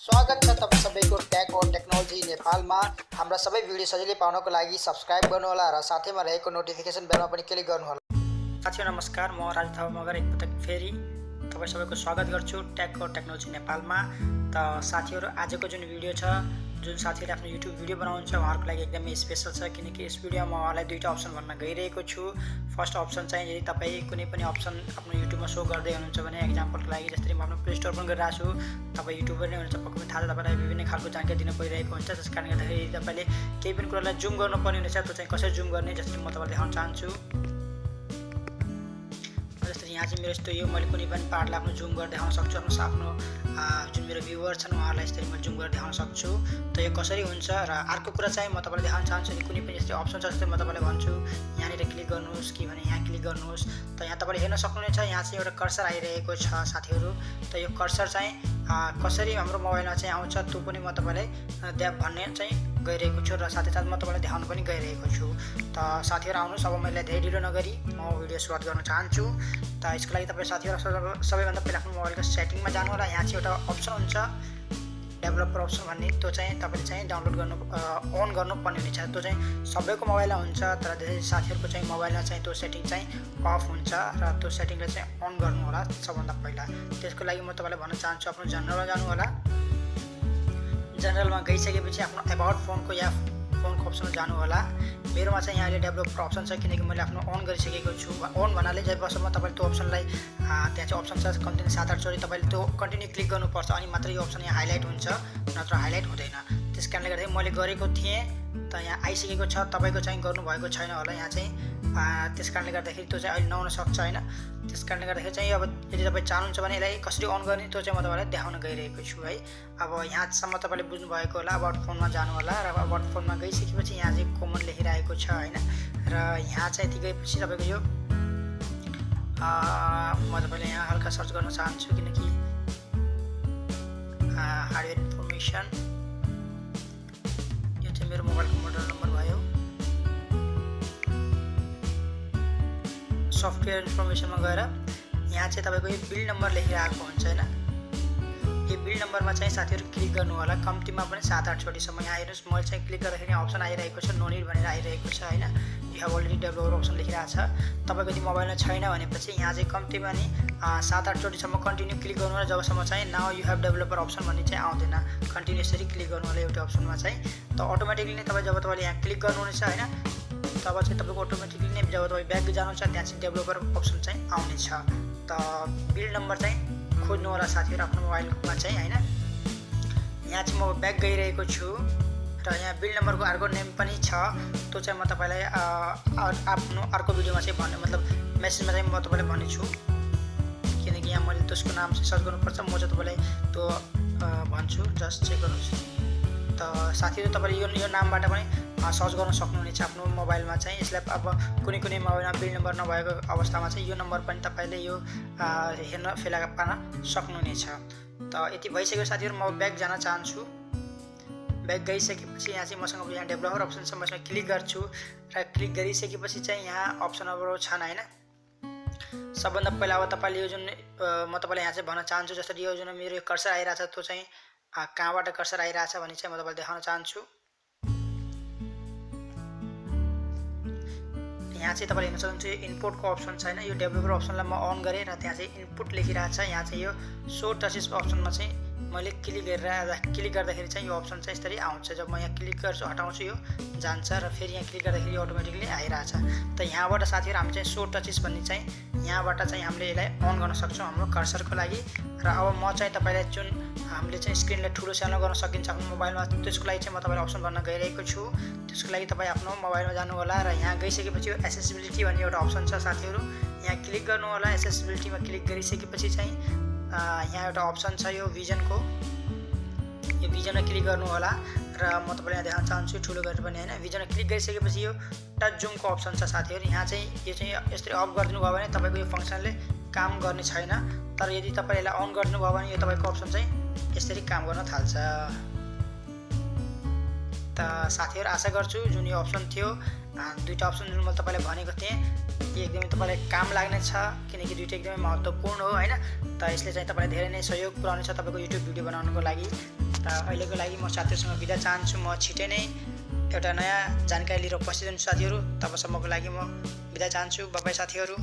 स्वागत छ तपाईं सबैको टेक और टेक्नोलोजी नेपालमा। हाम्रा सबै भिडियो सजिलै पाउनको लागि सब्स्क्राइब गर्नुहोला र साथैमा रहेको नोटिफिकेसन बेलमा पनि क्लिक गर्नुहोला। साथीहरु नमस्कार, म राजु थापा मगर एकपटक फेरि तपाईं सबैको स्वागत गर्छु टेक और टेक्नोलोजी नेपालमा। त साथीहरु आजको जुन भिडियो छ, जुन साथीहरुले आफ्नो युट्युब भिडियो बनाउनुहुन्छ उहाँहरुको लागि एकदमै स्पेशल छ, किनकि यस भिडियोमा म उहाँलाई दुईटा अप्सन भन्न गइरहेको छु। फर्स्ट अप्सन चाहिँ यदि तपाई कुनै पनि अप्सन आफ्नो युट्युबमा शो गर्दै हुनुहुन्छ भने, एक्जाम्पलको लागि जस्तै म आफ्नो प्ले स्टोर पनि गरिरहेको छु, तपाई युट्युबर नै हुनुहुन्छ, पक्कै पनि थाहा छ तपाईलाई विभिन्न खालको जानकारी दिन परिरहेको हुन्छ। त्यसकारणले गर्दाखेरि तपाईले केही पनि कुरालाई जुम गर्नुपर्ने हुनेछ, त्यो चाहिँ कसरी जुम गर्ने जस्तै म तपाईलाई देखाउन चाहन्छु। जस्तै यहाँ चाहिँ मेरो यस्तो यो मैले कुनै पनि पार्टलाई आफ्नो जुम गरेर देखाउन सक्छु, आफ्नो जुन मेरो भ्युवर छन् उहाँहरूलाई यसरी म जुम गरेर देखाउन सक्छु। त यो कसरी हुन्छ र अर्को कुरा चाहिँ म तपाईलाई देखाउन चाहन्छु कि कुनै पनि यस्तै अप्सन छ, जस्तै म तपाईलाई भन्छु यहाँनिर क्लिक गर्नुहोस् कि भने यहाँ क्लिक गर्नुहोस्। त यहाँ तपाईले हेर्न सक्नुहुनेछ, यहाँ चाहिँ एउटा कर्सर आइरहेको छ साथीहरु। त यो कर्सर चाहिँ कसरी हाम्रो मोबाइलमा चाहिँ आउँछ त्यो पनि म तपाईलाई भन्ने चाहिँ गइरहेको छु र साथै साथ म तपाईलाई देखाउन पनि गइरहेको छु। त साथीहरु आउनुहोस्, अब मैले धेरै ढिलो नगरी म भिडियो सुरुवात गर्न चाहन्छु। त यसको लागि तपाई साथीहरु सबैभन्दा पहिला आफ्नो मोबाइलको सेटिङमा जानु होला। यहाँ चाहिँ एउटा अप्सन हुन्छ डेभलपर अप्सन भन्ने, त्यो चाहिँ तपाईले चाहिँ डाउनलोड गर्नु अन गर्नुपर्ने हुनेछ। त्यो चाहिँ सबैको मोबाइलमा हुन्छ, तर धेरै साथीहरुको चाहिँ मोबाइलमा चाहिँ त्यो सेटिङ चाहिँ अफ हुन्छ र त्यो सेटिङलाई चाहिँ अन गर्नु होला सबभन्दा पहिला। त्यसको लागि म तपाईलाई भन्न चाहन्छु आफ्नो जनरलमा जानु होला। जनरलमा गइसकेपछि आफ्नो अबाउट फोनको या फोनको अप्सनमा जानु होला। मेरोमा चाहिँ यहाँ अहिले डेभलपर अप्सन छ, किनकि मैले आफ्नो अन गरिसकेको छु। अन भन्नाले जबसम्म तपाईले त्यो अप्सनलाई त्यहाँ चाहिँ अप्सन छ कन्टिन्यू 7-8 चोटि तपाईले त्यो कन्टिन्यू क्लिक गर्नुपर्छ, अनि मात्र यो अप्सन यहाँ हाइलाइट हुन्छ, नत्र हाइलाइट हुँदैन। त्यसकारणले गर्दा मैले गरेको थिएँ, त यहाँ आइसकेको छ, तपाईको चाहिँ गर्नुभएको छैन होला यहाँ चाहिँ। त्यसकारणले गर्दाखेरि त्यो चाहिँ अहिले नआउन सक्छ हैन। त्यसकारणले गर्दाखेरि चाहिँ अब यदि तपाई चाहनुहुन्छ भने यसलाई कसरी अन गर्ने त्यो चाहिँ म तपाईलाई देखाउन गइरहेको छु है। अब यहाँसम्म तपाईले बुझ्नु भएको होला। अबाउट फोनमा जानु होला र अबाउट फोनमा गइसकेपछि यहाँ चाहिँ कमन लेखिरहेको छ हैन, र यहाँ चाहिँ यति गएपछि तपाईको यो म तपाईलाई यहाँ हल्का सर्च गर्न चाहन्छु, किनकि हार्डवेयर इन्फर्मेसन यो चाहिँ मेरो मोबाइलको मोडल नम्बर भयो। सफ्टवेयर इन्फर्मेसनमा गएर यहाँ चाहिँ तपाईको यो बिल नम्बर लेखिरहेको हुन्छ हैन। यो बिल नम्बरमा चाहिँ साथीहरु क्लिक गर्नु होला, कम्तीमा पनि 7-8 चोटिसम्म। यहाँ हेर्नुस्, मैले चाहिँ क्लिक गर्दाखेरि अप्सन आइरहेको छ, नो नीड भनेर आइरहेको छ हैन। You have already developer option लेखिरहेको छ। तपाईको यदि मोबाइलमा छैन भनेपछि यहाँ चाहिँ कम्तीमा नि 7-8 चोटिसम्म कन्टिन्यू क्लिक गर्नु होला, जबसम्म चाहिँ now you have developer option भन्ने चाहिँ आउँदैन। कन्टिन्यू यसरी क्लिक गर्नु होला एउटा अप्सनमा चाहिँ। त अटोमेटिकली नै जब तपाईले यहाँ क्लिक गर्नुहुनेछ हैन, तब चाहिँ तपाईको अटोमेटिकली नै जब तपाई ब्याक जानुहुन्छ त्यहाँ चाहिँ डेभलपर अप्सन चाहिँ आउनेछ। त बिल नम्बर चाहिँ खोज्नु होला साथीहरु आफ्नो मोबाइलमा चाहिँ हैन। यहाँ चाहिँ म ब्याक गइरहेको छु र यहाँ बिल नम्बरको अर्को नेम पनि छ, त्यो चाहिँ म तपाईलाई आफ्नो अर्को भिडियोमा चाहिँ भन्ने मतलब मेसेजमा चाहिँ म तपाईलाई भन्ने छु, किनकि यहाँ मैले त्यसको नाम चाहिँ सर्च गर्नुपर्छ। म चाहिँ तपाईलाई त्यो भन्छु, जस्ट चेक गर्नुस्। त साथीहरु तपाईले यो नामबाट पनि सर्च गर्न सक्नुहुनेछ आफ्नो मोबाइलमा चाहिँ। यसलाई अब कुनै मोबाइलमा बिल नम्बर नभएको अवस्थामा चाहिँ यो नम्बर पनि तपाईले यो हेर्न फेला पार्न सक्नुहुनेछ। त यति भइसक्यो साथीहरु, म ब्याक जान चाहन्छु। ब्याक गइसकेपछि यहाँ चाहिँ मसँग यहाँ डेभलपर अप्सन छ, म यसमा क्लिक गर्छु र क्लिक गरिसकेपछि चाहिँ यहाँ अप्सनहरु छन् हैन। सबभन्दा पहिला अब तपाईले यो जुन म तपाईलाई यहाँ चाहिँ भन्न चाहन्छु, जस्तै यो जुन मेरो कर्सर आइराछ त्यो चाहिँ कहाँबाट कर्सर आइराछ भन्ने चाहिँ म तपाईलाई देखाउन चाहन्छु। यहाँ चाहिँ तपाईले हेर्न सक्नुहुन्छ यो इनपुटको अप्सन छ हैन। यो डेभलपर अप्सनलाई म अन गरे र त्यहाँ चाहिँ इनपुट लेखिरहेको छ। यहाँ चाहिँ यो शो टचेस अप्सनमा चाहिँ मैले क्लिक गर्दाखेरि चाहिँ यो अप्सन चाहिँ यसरी आउँछ। जब म यहाँ क्लिक गर्छु, हटाउँछु, यो जान्छ र फेरि यहाँ क्लिक गर्दाखेरि अटोमेटिकली आइरहेछ। त यहाँबाट साथीहरु हामी चाहिँ शो टचेस भन्ने चाहिँ यहाँबाट चाहिँ हामीले यसलाई अन गर्न सक्छौँ हाम्रो कर्सरको लागि। र अब म चाहिँ तपाईलाई जुन हामीले चाहिँ स्क्रिनलाई ठुलो सानो गर्न सकिन्छ आफ्नो मोबाइलमा, त्यसको लागि चाहिँ म तपाईलाई अप्सन भन्न गइरहेको छु। त्यसको लागि तपाई आफ्नो मोबाइलमा जानु होला र यहाँ गइसकेपछि यो एसेसिबिलिटी भन्ने एउटा अप्सन छ साथीहरु, यहाँ क्लिक गर्नु होला। एसेसिबिलिटीमा क्लिक गरिसकेपछि चाहिँ यहाँ एउटा अप्सन छ यो भिजनको, यो भिजनमा क्लिक गर्नु होला र म तपाईलाई देखाउन चाहन्छु ठुलो गरेर पनि हैन। भिजनमा क्लिक गरिसकेपछि यो टच जुमको अप्सन छ साथीहरु। यहाँ चाहिँ यो चाहिँ यसरी अफ गरिदिनु भयो भने तपाईको यो फंक्सनले काम गर्ने छैन, तर यदि तपाईले यसलाई अन गरिदिनु भयो भने यो तपाईको अप्सन चाहिँ यसरी काम गर्न थाल्छ। त साथीहरु आशा गर्छु जुन यो अप्सन थियो, दुईटा अप्सन जुन मैले तपाईलाई भनेको थिएँ, यो एकदमै तपाईलाई काम लाग्ने छ, किनकि दुईटा एकदमै महत्त्वपूर्ण हो हैन। त यसले चाहिँ तपाईलाई धेरै नै सहयोग पुर्याउनेछ तपाईको युट्युब भिडियो बनाउनको लागि। र अहिलेको लागि म साथीहरूसँग बिदा चाहन्छु। म छिटै नै एउटा नयाँ जानकारी लिएर उपस्थित हुन्छु साथीहरू। तबसम्मको लागि म बिदा चाहन्छु। बाइ बाइ साथीहरू।